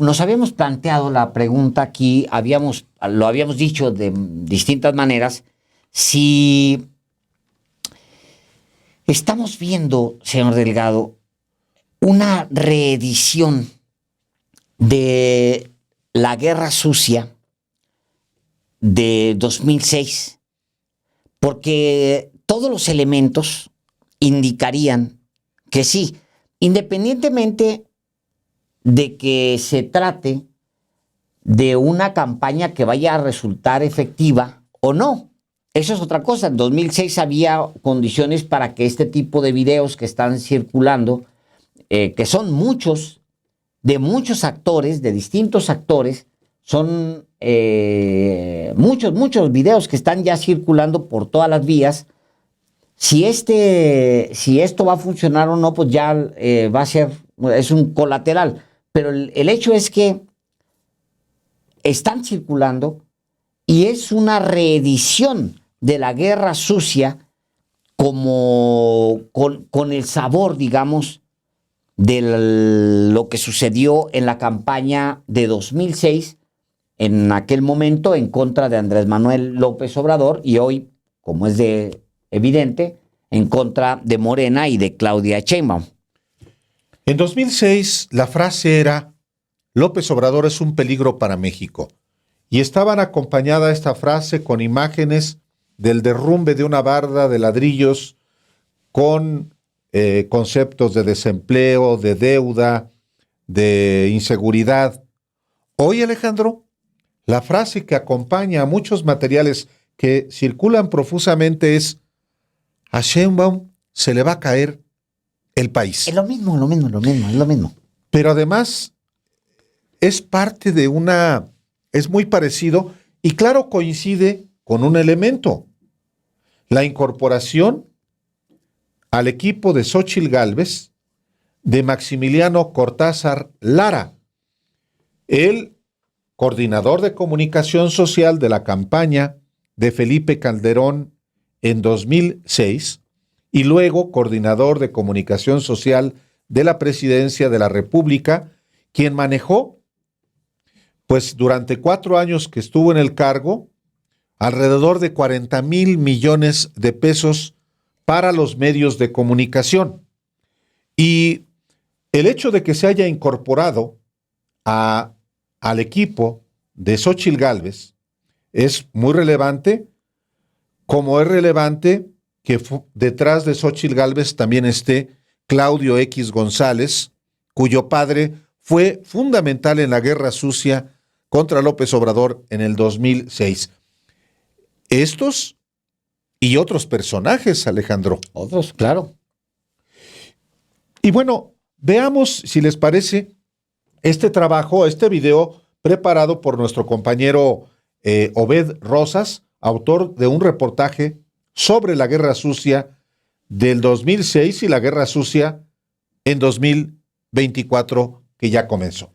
nos habíamos planteado la pregunta aquí, lo habíamos dicho de distintas maneras, si estamos viendo, señor Delgado, una reedición de la Guerra Sucia de 2006, porque todos los elementos indicarían que sí, independientemente de que se trate de una campaña que vaya a resultar efectiva o no. Eso es otra cosa. En 2006 había condiciones para que este tipo de videos que están circulando, que son muchos, de muchos actores, de distintos actores, son muchos videos que están ya circulando por todas las vías. Si esto va a funcionar o no, pues ya va a ser, es un colateral. Pero el hecho es que están circulando y es una reedición de la Guerra Sucia como con el sabor, digamos, de lo que sucedió en la campaña de 2006, en aquel momento en contra de Andrés Manuel López Obrador, y hoy, como es evidente, en contra de Morena y de Claudia Sheinbaum. En 2006 la frase era: López Obrador es un peligro para México. Y estaban acompañada esta frase con imágenes del derrumbe de una barda de ladrillos con conceptos de desempleo, de deuda, de inseguridad. Hoy, Alejandro, la frase que acompaña a muchos materiales que circulan profusamente es: a Sheinbaum se le va a caer el país. Es lo mismo, es lo mismo. Pero además es parte de es muy parecido y claro, coincide con un elemento: la incorporación al equipo de Xóchitl Gálvez de Maximiliano Cortázar Lara, el coordinador de comunicación social de la campaña de Felipe Calderón en 2006 y luego coordinador de comunicación social de la Presidencia de la República, quien manejó, pues durante 4 años que estuvo en el cargo, alrededor de 40,000 millones de pesos para los medios de comunicación. Y el hecho de que se haya incorporado al equipo de Xóchitl Gálvez es muy relevante, como es relevante que detrás de Xóchitl Gálvez también esté Claudio X González, cuyo padre fue fundamental en la Guerra Sucia contra López Obrador en el 2006. Estos y otros personajes, Alejandro. Otros, claro. Y bueno, veamos, si les parece, este trabajo, este video preparado por nuestro compañero Obed Rosas, autor de un reportaje sobre la Guerra Sucia del 2006 y la Guerra Sucia en 2024 que ya comenzó.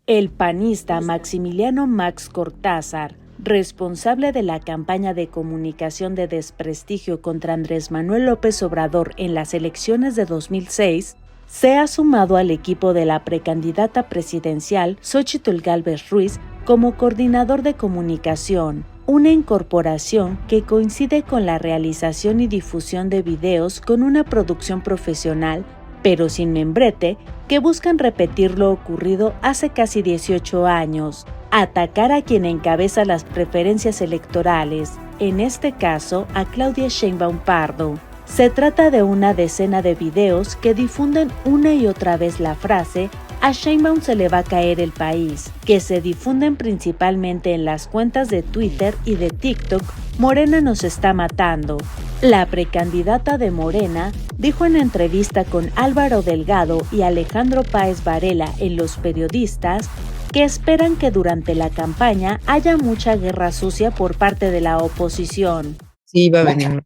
El panista Maximiliano Max Cortázar, responsable de la campaña de comunicación de desprestigio contra Andrés Manuel López Obrador en las elecciones de 2006, se ha sumado al equipo de la precandidata presidencial Xóchitl Gálvez Ruiz como coordinador de comunicación, una incorporación que coincide con la realización y difusión de videos con una producción profesional, pero sin membrete, que buscan repetir lo ocurrido hace casi 18 años, atacar a quien encabeza las preferencias electorales, en este caso a Claudia Sheinbaum Pardo. Se trata de una decena de videos que difunden una y otra vez la frase "a Sheinbaum se le va a caer el país", que se difunden principalmente en las cuentas de Twitter y de TikTok "Morena nos está matando". La precandidata de Morena dijo en entrevista con Álvaro Delgado y Alejandro Páez Varela en Los Periodistas que esperan que durante la campaña haya mucha guerra sucia por parte de la oposición. Sí, va a venir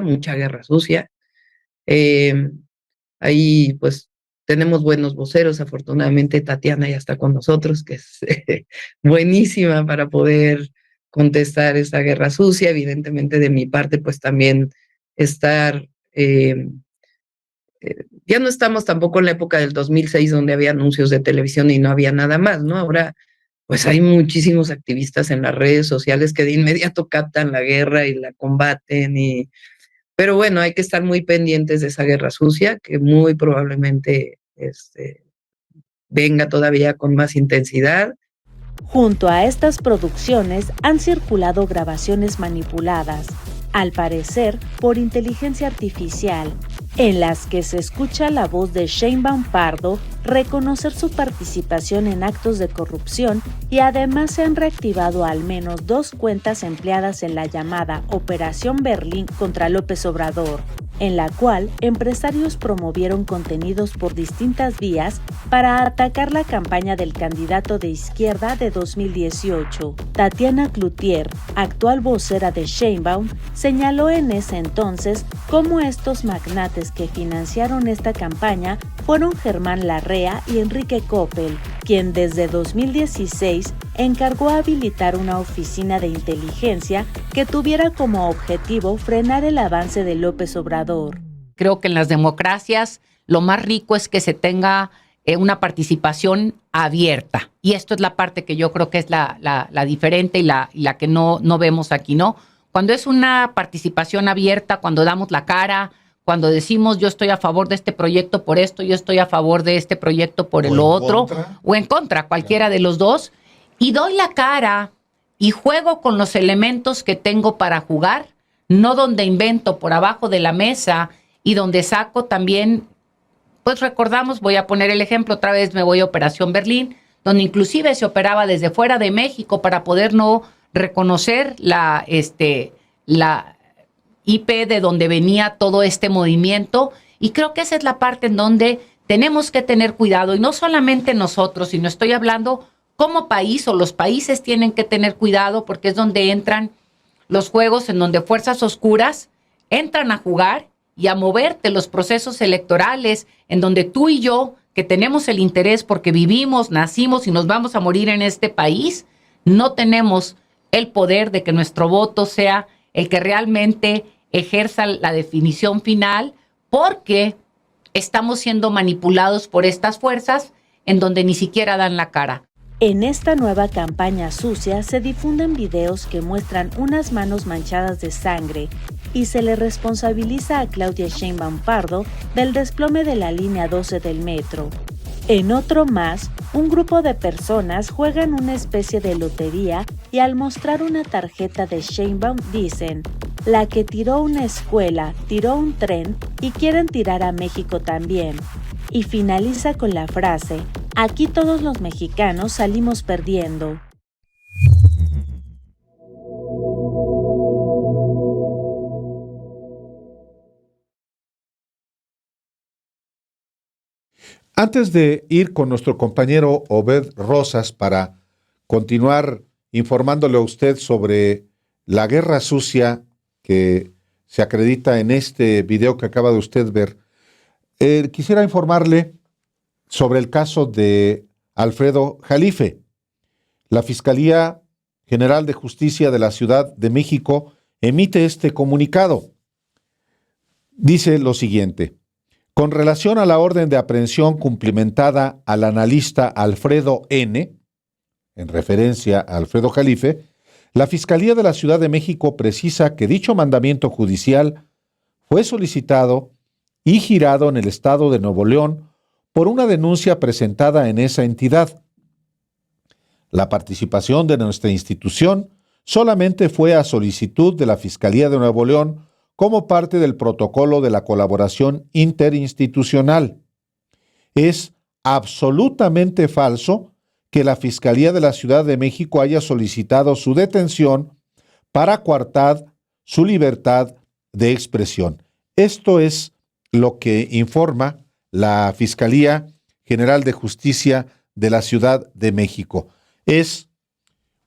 mucha guerra sucia. Ahí pues tenemos buenos voceros, afortunadamente Tatiana ya está con nosotros, que es buenísima para poder contestar esta guerra sucia. Evidentemente de mi parte pues también estar ya no estamos tampoco en la época del 2006 donde había anuncios de televisión y no había nada más, ¿no? Ahora pues hay muchísimos activistas en las redes sociales que de inmediato captan la guerra y la combaten. Pero bueno, hay que estar muy pendientes de esa guerra sucia que muy probablemente venga todavía con más intensidad. Junto a estas producciones han circulado grabaciones manipuladas, al parecer por inteligencia artificial, en las que se escucha la voz de Sheinbaum Pardo reconocer su participación en actos de corrupción y además se han reactivado al menos 2 cuentas empleadas en la llamada Operación Berlín contra López Obrador, en la cual empresarios promovieron contenidos por distintas vías para atacar la campaña del candidato de izquierda de 2018. Tatiana Cloutier, actual vocera de Sheinbaum, señaló en ese entonces cómo estos magnates que financiaron esta campaña fueron Germán Larrea y Enrique Coppel, quien desde 2016 encargó habilitar una oficina de inteligencia que tuviera como objetivo frenar el avance de López Obrador. Creo que en las democracias lo más rico es que se tenga una participación abierta. Y esto es la parte que yo creo que es la diferente y la que no vemos aquí, ¿no? Cuando es una participación abierta, cuando damos la cara, cuando decimos yo estoy a favor de este proyecto por esto, yo estoy a favor de este proyecto por el otro, o en contra, cualquiera de los dos, y doy la cara y juego con los elementos que tengo para jugar, no donde invento por abajo de la mesa y donde saco también, pues recordamos, voy a poner el ejemplo, otra vez me voy a Operación Berlín, donde inclusive se operaba desde fuera de México para poder no reconocer la IP de donde venía todo este movimiento, y creo que esa es la parte en donde tenemos que tener cuidado, y no solamente nosotros, sino estoy hablando como país, o los países tienen que tener cuidado, porque es donde entran los juegos en donde fuerzas oscuras entran a jugar y a moverte los procesos electorales, en donde tú y yo, que tenemos el interés porque vivimos, nacimos y nos vamos a morir en este país, no tenemos el poder de que nuestro voto sea el que realmente ejerza la definición final, porque estamos siendo manipulados por estas fuerzas en donde ni siquiera dan la cara. En esta nueva campaña sucia se difunden videos que muestran unas manos manchadas de sangre y se le responsabiliza a Claudia Sheinbaum Pardo del desplome de la línea 12 del metro. En otro más, un grupo de personas juegan una especie de lotería y al mostrar una tarjeta de Sheinbaum dicen: la que tiró una escuela, tiró un tren y quieren tirar a México también. Y finaliza con la frase: aquí todos los mexicanos salimos perdiendo. Antes de ir con nuestro compañero Obed Rosas para continuar informándole a usted sobre la guerra sucia que se acredita en este video que acaba de usted ver, quisiera informarle sobre el caso de Alfredo Jalife. La Fiscalía General de Justicia de la Ciudad de México emite este comunicado. Dice lo siguiente: con relación a la orden de aprehensión cumplimentada al analista Alfredo N., en referencia a Alfredo Jalife, la Fiscalía de la Ciudad de México precisa que dicho mandamiento judicial fue solicitado y girado en el estado de Nuevo León por una denuncia presentada en esa entidad. La participación de nuestra institución solamente fue a solicitud de la Fiscalía de Nuevo León como parte del protocolo de la colaboración interinstitucional. Es absolutamente falso que la Fiscalía de la Ciudad de México haya solicitado su detención para coartar su libertad de expresión. Esto es lo que informa la Fiscalía General de Justicia de la Ciudad de México. Es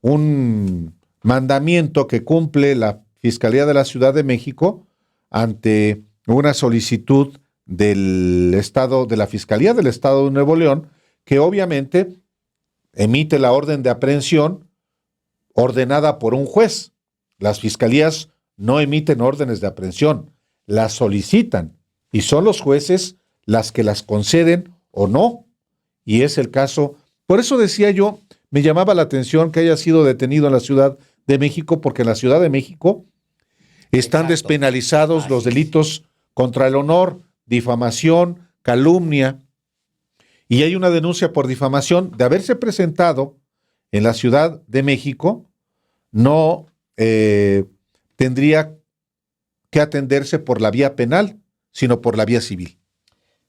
un mandamiento que cumple la Fiscalía de la Ciudad de México ante una solicitud del Estado, de la Fiscalía del Estado de Nuevo León, que obviamente emite la orden de aprehensión ordenada por un juez. Las fiscalías no emiten órdenes de aprehensión, las solicitan y son los jueces las que las conceden o no. Y es el caso. Por eso decía yo, me llamaba la atención que haya sido detenido en la Ciudad de México, porque en la Ciudad de México están Exacto. despenalizados Así los delitos contra el honor, difamación, calumnia. Y hay una denuncia por difamación de haberse presentado en la Ciudad de México, no tendría que atenderse por la vía penal, sino por la vía civil.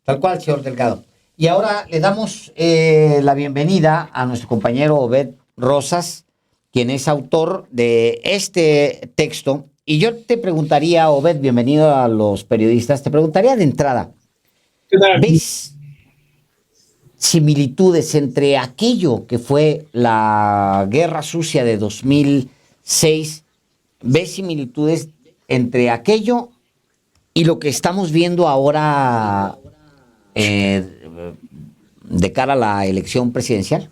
Tal cual, señor Delgado. Y ahora le damos la bienvenida a nuestro compañero Obed Rosas, quien es autor de este texto. Y yo te preguntaría, Obed, bienvenido a los periodistas, te preguntaría de entrada, ¿ves similitudes entre aquello que fue la Guerra Sucia de 2006? ¿Ves similitudes entre aquello y lo que estamos viendo ahora de cara a la elección presidencial?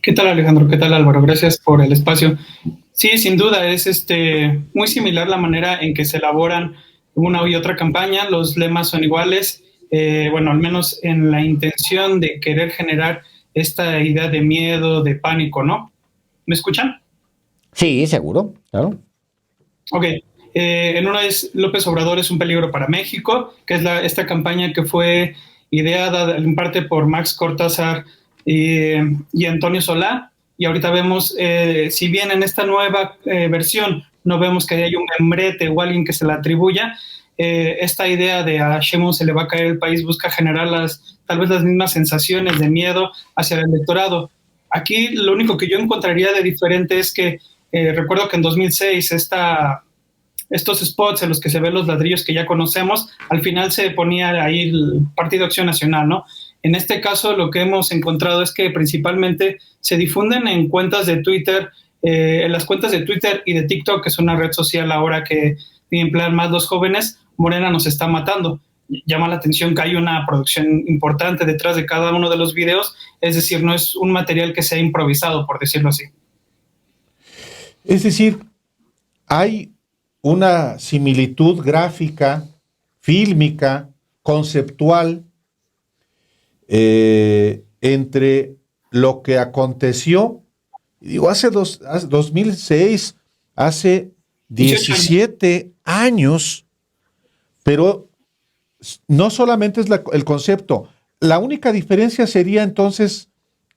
¿Qué tal, Alejandro? ¿Qué tal, Álvaro? Gracias por el espacio. Sí, sin duda es muy similar la manera en que se elaboran una y otra campaña. Los lemas son iguales. Bueno, al menos en la intención de querer generar esta idea de miedo, de pánico, ¿no? ¿Me escuchan? Sí, seguro, claro. Ok. En uno es López Obrador es un peligro para México, que es esta campaña que fue ideada en parte por Max Cortázar y Antonio Solá. Y ahorita vemos, si bien en esta nueva versión no vemos que haya un membrete o alguien que se la atribuya, esta idea de a Sheinbaum se le va a caer el país busca generar tal vez las mismas sensaciones de miedo hacia el electorado. Aquí lo único que yo encontraría de diferente es que recuerdo que en 2006 estos spots en los que se ven los ladrillos que ya conocemos, al final se ponía ahí el Partido Acción Nacional, ¿no? En este caso lo que hemos encontrado es que principalmente se difunden en cuentas de Twitter, en las cuentas de Twitter y de TikTok, que es una red social ahora que emplean más los jóvenes. Morena nos está matando. Llama la atención que hay una producción importante detrás de cada uno de los videos, es decir, no es un material que sea improvisado, por decirlo así. Es decir, hay una similitud gráfica, fílmica, conceptual entre lo que aconteció, digo, hace 2006, hace 17 años, pero no solamente es el concepto. La única diferencia sería entonces,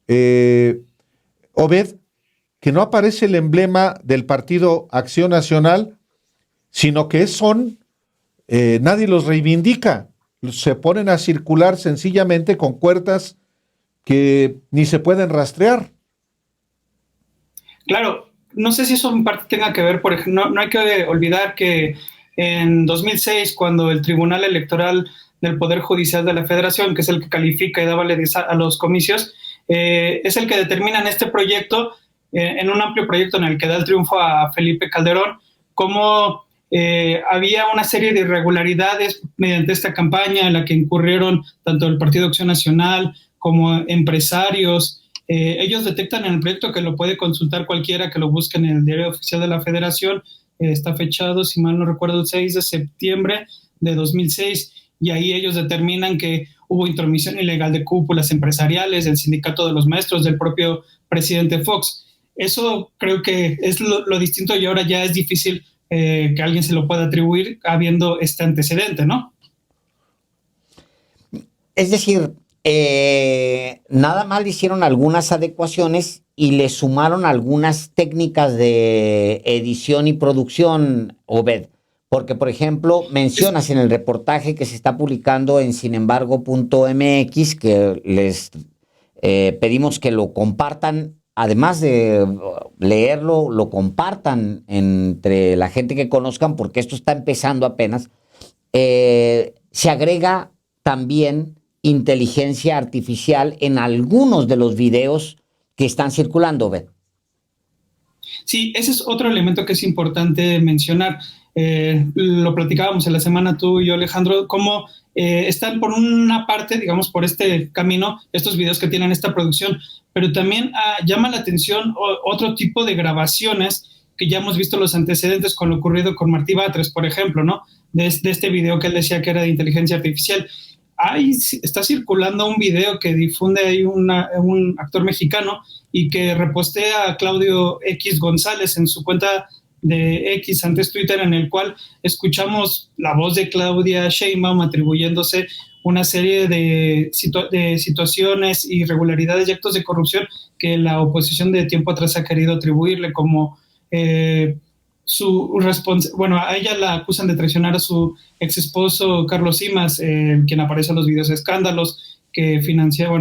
Obed, que no aparece el emblema del Partido Acción Nacional, sino que nadie los reivindica. Se ponen a circular sencillamente con cuerdas que ni se pueden rastrear. Claro, no sé si eso en parte tenga que ver, por ejemplo, no hay que olvidar que en 2006, cuando el Tribunal Electoral del Poder Judicial de la Federación, que es el que califica y da validez a los comicios, es el que determina en este proyecto, en un amplio proyecto en el que da el triunfo a Felipe Calderón, cómo había una serie de irregularidades mediante esta campaña en la que incurrieron tanto el Partido Acción Nacional como empresarios. Ellos detectan en el proyecto, que lo puede consultar cualquiera que lo busque en el Diario Oficial de la Federación, está fechado, si mal no recuerdo, el 6 de septiembre de 2006, y ahí ellos determinan que hubo intromisión ilegal de cúpulas empresariales, del sindicato de los maestros, del propio presidente Fox. Eso creo que es lo distinto, y ahora ya es difícil que alguien se lo pueda atribuir habiendo este antecedente, ¿no? Es decir, nada mal hicieron algunas adecuaciones y le sumaron algunas técnicas de edición y producción, Obed. Porque, por ejemplo, mencionas en el reportaje que se está publicando en sinembargo.mx, que les pedimos que lo compartan, además de leerlo, lo compartan entre la gente que conozcan, porque esto está empezando apenas. Se agrega también inteligencia artificial en algunos de los videos que están circulando, Obed. Sí, ese es otro elemento que es importante mencionar. Lo platicábamos en la semana tú y yo, Alejandro, cómo están por una parte, digamos, por este camino, estos videos que tienen esta producción, pero también llama la atención otro tipo de grabaciones que ya hemos visto los antecedentes con lo ocurrido con Martí Batres, por ejemplo, ¿no? de este video que él decía que era de inteligencia artificial. Ahí está circulando un video que difunde ahí un actor mexicano y que repostea a Claudio X González en su cuenta de X, antes Twitter, en el cual escuchamos la voz de Claudia Sheinbaum atribuyéndose una serie de situaciones, irregularidades y actos de corrupción que la oposición de tiempo atrás ha querido atribuirle, como a ella la acusan de traicionar a su ex esposo Carlos Simas, quien aparece en los videos de escándalos, que financió,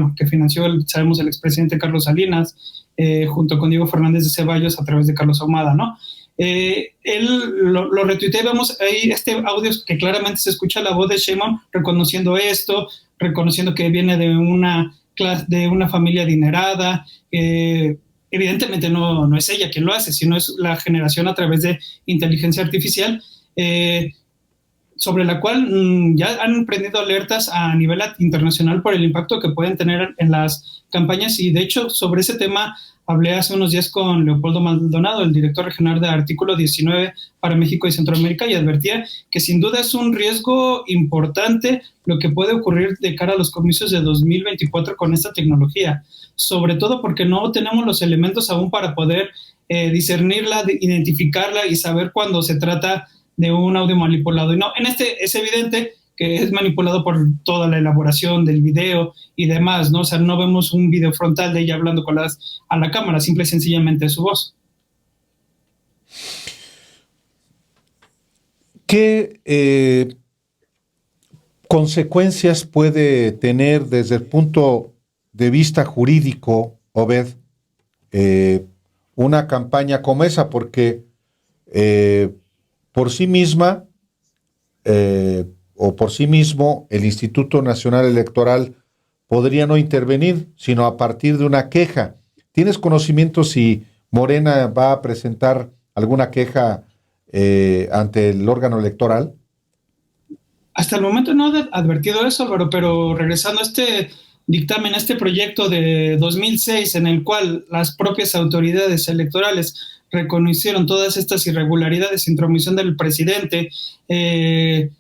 sabemos, el expresidente Carlos Salinas, junto con Diego Fernández de Ceballos a través de Carlos Ahumada, ¿no? Él lo retuiteé, vemos ahí este audio que claramente se escucha la voz de Sheinbaum reconociendo esto, reconociendo que viene de una familia adinerada. Evidentemente no es ella quien lo hace, sino es la generación a través de inteligencia artificial, sobre la cual ya han prendido alertas a nivel internacional por el impacto que pueden tener en las campañas. Y de hecho, sobre ese tema hablé hace unos días con Leopoldo Maldonado, el director regional de Artículo 19 para México y Centroamérica, y advertía que sin duda es un riesgo importante lo que puede ocurrir de cara a los comicios de 2024 con esta tecnología, sobre todo porque no tenemos los elementos aún para poder discernirla, identificarla y saber cuando se trata de un audio manipulado. Y no, en este es evidente que es manipulado por toda la elaboración del video y demás, ¿no? O sea, no vemos un video frontal de ella hablando a la cámara, simple y sencillamente su voz. ¿Qué consecuencias puede tener desde el punto de vista jurídico, Obed, una campaña como esa? Porque por sí misma o por sí mismo el Instituto Nacional Electoral podría no intervenir, sino a partir de una queja. ¿Tienes conocimiento si Morena va a presentar alguna queja ante el órgano electoral? Hasta el momento no he advertido eso, Álvaro, pero regresando a este dictamen, a este proyecto de 2006, en el cual las propias autoridades electorales reconocieron todas estas irregularidades, intromisión del presidente, de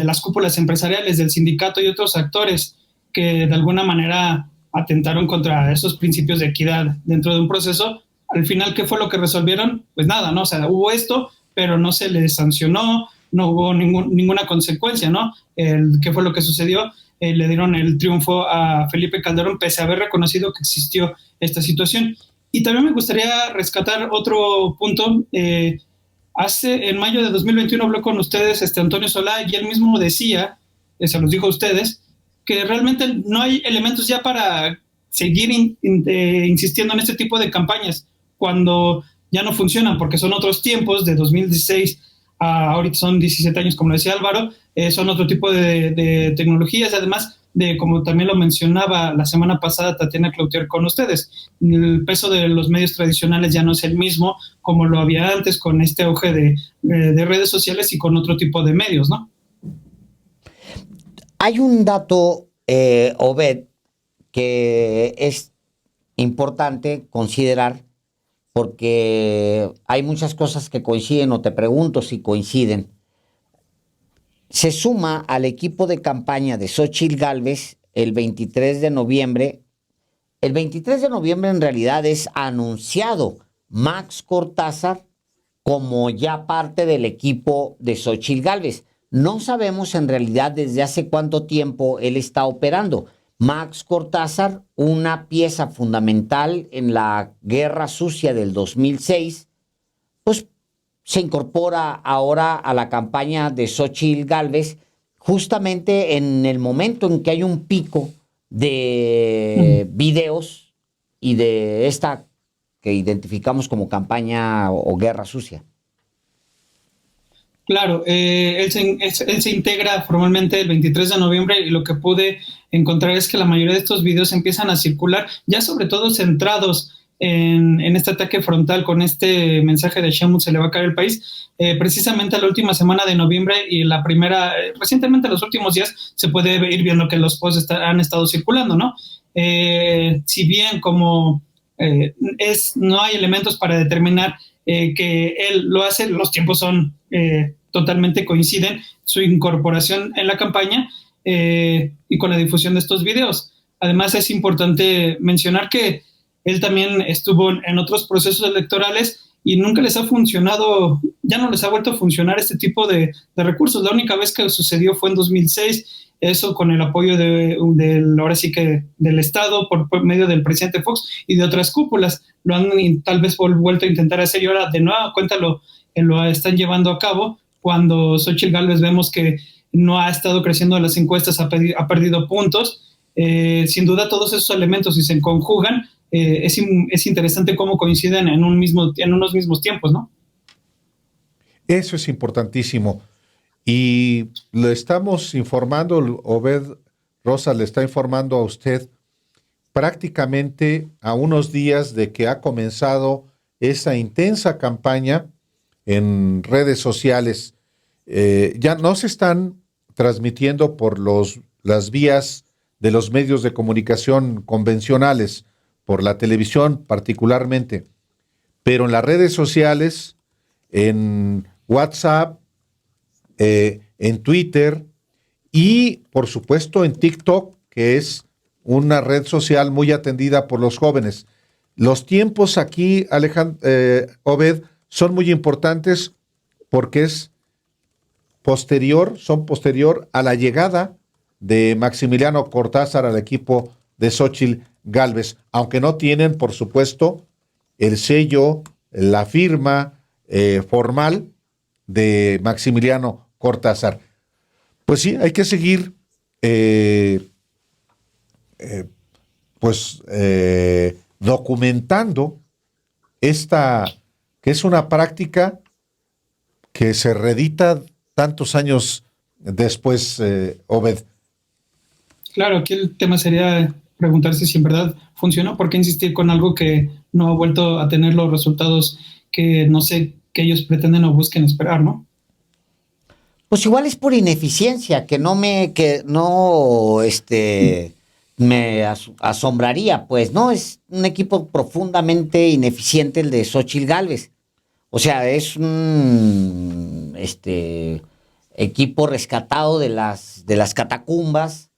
las cúpulas empresariales, del sindicato y otros actores que de alguna manera atentaron contra esos principios de equidad dentro de un proceso. Al final, ¿qué fue lo que resolvieron? Pues nada, ¿no? O sea, hubo esto, pero no se les sancionó, no hubo ninguna consecuencia, ¿no? ¿Qué fue lo que sucedió? Le dieron el triunfo a Felipe Calderón, pese a haber reconocido que existió esta situación. Y también me gustaría rescatar otro punto. En mayo de 2021 habló con ustedes Antonio Solá, y él mismo decía, se los dijo a ustedes, que realmente no hay elementos ya para seguir insistiendo en este tipo de campañas cuando ya no funcionan, porque son otros tiempos. De 2016 a ahorita son 17 años, como lo decía Álvaro, son otro tipo de tecnologías, además de, como también lo mencionaba la semana pasada Tatiana Cloutier con ustedes, el peso de los medios tradicionales ya no es el mismo como lo había antes, con este auge de redes sociales y con otro tipo de medios, ¿no? Hay un dato, Obed, que es importante considerar, porque hay muchas cosas que coinciden, o te pregunto si coinciden. Se suma al equipo de campaña de Xóchitl Gálvez el 23 de noviembre. El 23 de noviembre en realidad es anunciado Max Cortázar como ya parte del equipo de Xóchitl Gálvez. No sabemos en realidad desde hace cuánto tiempo él está operando. Max Cortázar, una pieza fundamental en la Guerra Sucia del 2006, pues se incorpora ahora a la campaña de Xóchitl Gálvez, justamente en el momento en que hay un pico de videos y de esta que identificamos como campaña o guerra sucia. Claro, él se integra formalmente el 23 de noviembre, y lo que pude encontrar es que la mayoría de estos videos empiezan a circular, ya sobre todo centrados en este ataque frontal, con este mensaje de Sheinbaum, se le va a caer el país. Precisamente la última semana de noviembre y la primera, recientemente los últimos días, se puede ir viendo que los posts han estado circulando, ¿no? Si bien como no hay elementos para determinar que él lo hace, los tiempos son totalmente coinciden. su incorporación en la campaña y con la difusión de estos videos. Además, es importante mencionar que él también estuvo en otros procesos electorales y nunca les ha funcionado, ya no les ha vuelto a funcionar este tipo de recursos. La única vez que sucedió fue en 2006, eso con el apoyo ahora sí que del Estado por medio del presidente Fox y de otras cúpulas. Lo han tal vez vuelto a intentar hacer y ahora de nueva cuenta lo están llevando a cabo cuando Xóchitl Gálvez vemos que no ha estado creciendo en las encuestas, ha perdido puntos. Sin duda todos esos elementos, si se conjugan, es interesante cómo coinciden en unos mismos tiempos, ¿no? Eso es importantísimo. Y le estamos informando, Obed Rosa le está informando a usted prácticamente a unos días de que ha comenzado esa intensa campaña en redes sociales. Ya no se están transmitiendo por las vías de los medios de comunicación convencionales, por la televisión particularmente, pero en las redes sociales, en WhatsApp, en Twitter y por supuesto en TikTok, que es una red social muy atendida por los jóvenes. Los tiempos aquí, Obed, son muy importantes porque son posterior a la llegada de Maximiliano Cortázar al equipo de Xóchitl Gálvez, aunque no tienen, por supuesto, el sello, la firma formal de Maximiliano Cortázar. Pues sí, hay que seguir documentando esta, que es una práctica que se reedita tantos años después, Obed. Claro, aquí el tema sería preguntarse si en verdad funciona, por qué insistir con algo que no ha vuelto a tener los resultados que no sé que ellos pretenden o busquen esperar, ¿no? Pues igual es por ineficiencia, que me asombraría, pues, ¿no? Es un equipo profundamente ineficiente el de Xóchitl Gálvez. O sea, es un equipo rescatado de las catacumbas.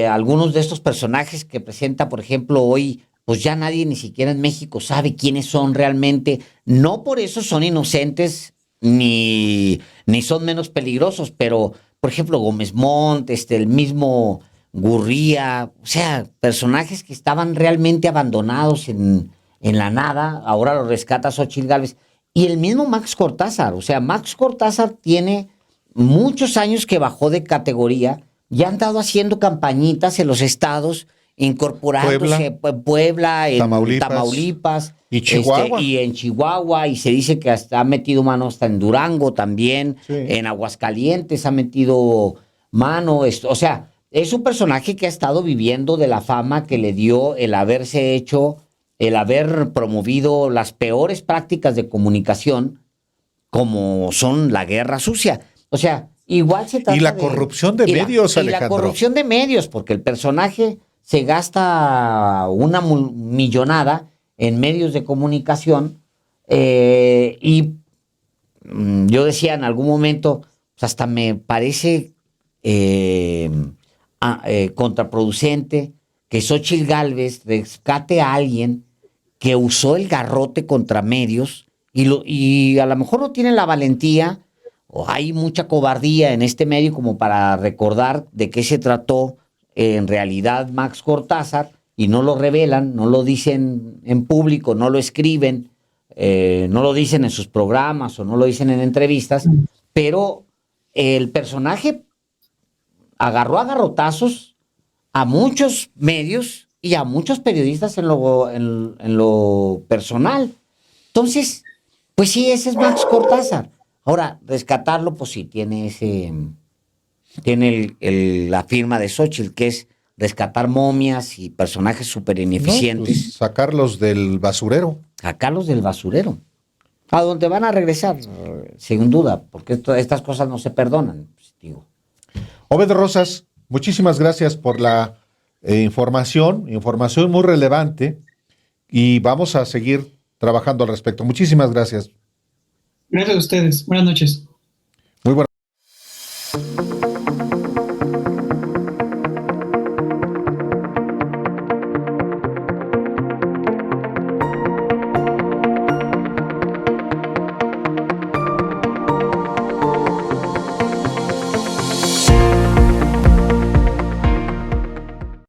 Algunos de estos personajes que presenta, por ejemplo, hoy, pues ya nadie ni siquiera en México sabe quiénes son realmente. No por eso son inocentes ni son menos peligrosos, pero, por ejemplo, Gómez Montt, el mismo Gurría, o sea, personajes que estaban realmente abandonados en la nada, ahora los rescata Xóchitl Gálvez. Y el mismo Max Cortázar, o sea, Max Cortázar tiene muchos años que bajó de categoría, ya han estado haciendo campañitas en los estados, incorporándose Puebla, en Tamaulipas y Chihuahua. y en Chihuahua, y se dice que hasta ha metido mano hasta en Durango también, Sí. en Aguascalientes ha metido mano, o sea, es un personaje que ha estado viviendo de la fama que le dio el haber promovido las peores prácticas de comunicación, como son la guerra sucia. O sea, igual se trata Y la corrupción de medios, Alejandro. Y la corrupción de medios, porque el personaje se gasta una millonada en medios de comunicación yo decía en algún momento, pues hasta me parece contraproducente que Xóchitl Gálvez rescate a alguien que usó el garrote contra medios y a lo mejor no tienen la valentía o hay mucha cobardía en este medio como para recordar de qué se trató en realidad Max Cortázar y no lo revelan, no lo dicen en público, no lo escriben, no lo dicen en sus programas o no lo dicen en entrevistas, pero el personaje agarró a garrotazos a muchos medios y a muchos periodistas en lo personal. Entonces, pues sí, ese es Max Cortázar. Ahora, rescatarlo, pues sí, tiene la firma de Xóchitl, que es rescatar momias y personajes súper ineficientes. No, pues sacarlos del basurero. Sacarlos del basurero. A donde van a regresar, sin duda, porque estas cosas no se perdonan, pues, digo. Obed Rosas, muchísimas gracias por la información muy relevante y vamos a seguir trabajando al respecto. Muchísimas gracias. Gracias a ustedes. Buenas noches. Muy buenas.